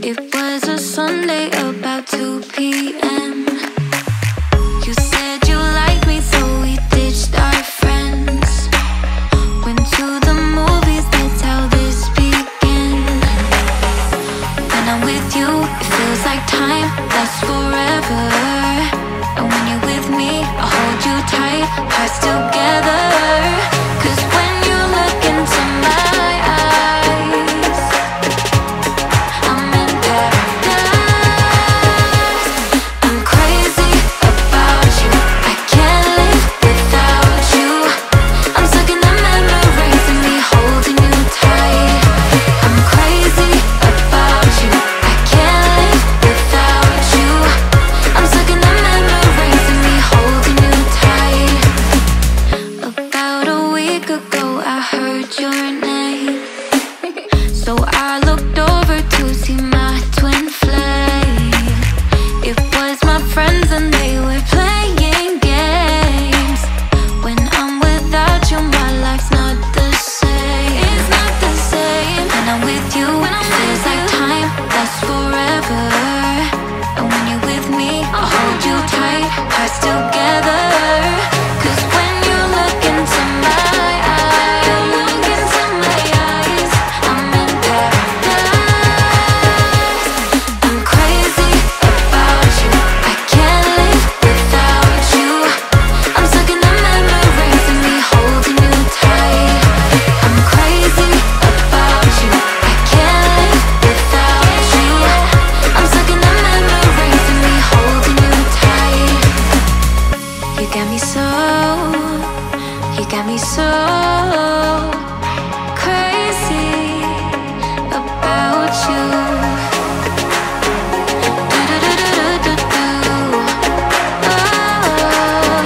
It was a Sunday about 2 p.m. You said you liked me, so we ditched our friends. Went to the movies, that's how this began. When I'm with you, it feels like time lasts forever. And when you're with me, I hold you tight, hearts together. 'Cause when you look into my eyes, I'm in paradise. I'm crazy about you, I can't live without you. I'm stuck in the memories of me holding you tight. I'm crazy about you, I can't live without you. I'm stuck in the memories of me holding you tight. About a week ago I heard your name, so I looked over to see my twin flame. It was my friends and they were playing games. When I'm without you, my life's not the same. It's not the same. When I'm with you, it feels like time lasts forever. And when you're with me, I'll hold you tight, hearts together. 'Cause when you look into my eyes, I'm in paradise. I'm crazy about you, I can't live without you. I'm stuck in the memories of me holding you tight. I'm crazy about you, I can't live without you. I'm stuck in the memories of me holding you tight. You got me so, you got me so crazy about you. Do-do-do-do-do-do. Oh,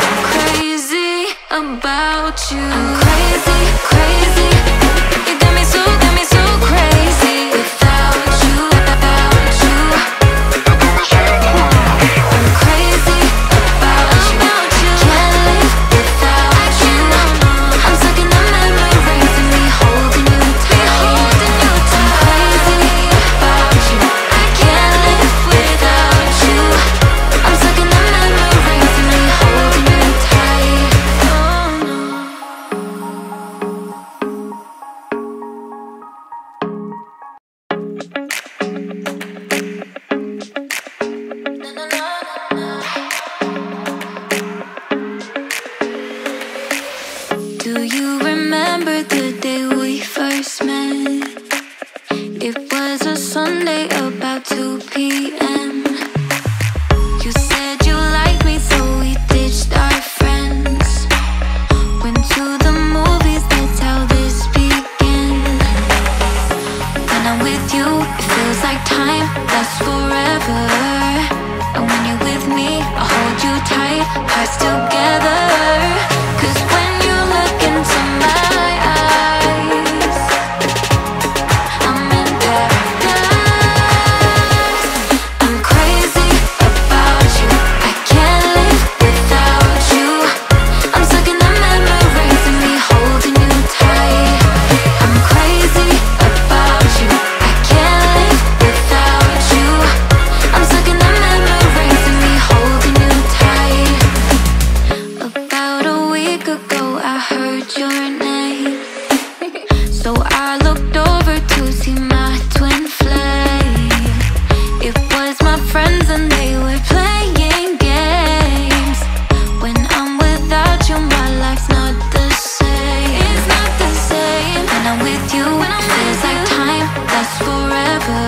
I'm crazy about you. I'm crazy, crazy. You got me so crazy without you, without you. I'm crazy about you, can't live without you. I'm stuck in the memories of me holding you tight. I'm crazy about you, I can't live without you. I'm stuck in the memories of me holding you tight. Oh no. Do you remember the day we first met? It was a Sunday about 2 p.m. You said you liked me, so we ditched our friends. Went to the movies, that's how this began. When I'm with you, it feels like time lasts forever. And when you're with me, I hold you tight, hearts together. 'Cause when you look into my eyes, I'm in paradise. I'm crazy about you, I can't live without you. I'm stuck in the memories of me holding you tight. I'm crazy about you, I can't live without you. I'm stuck in the memories of me holding you tight. About a week ago I heard your name, so I looked over to see my twin flame. It was my friends and they were playing games. When I'm without you, my life's not the same. It's not the same. When I'm with you, it feels like time lasts forever.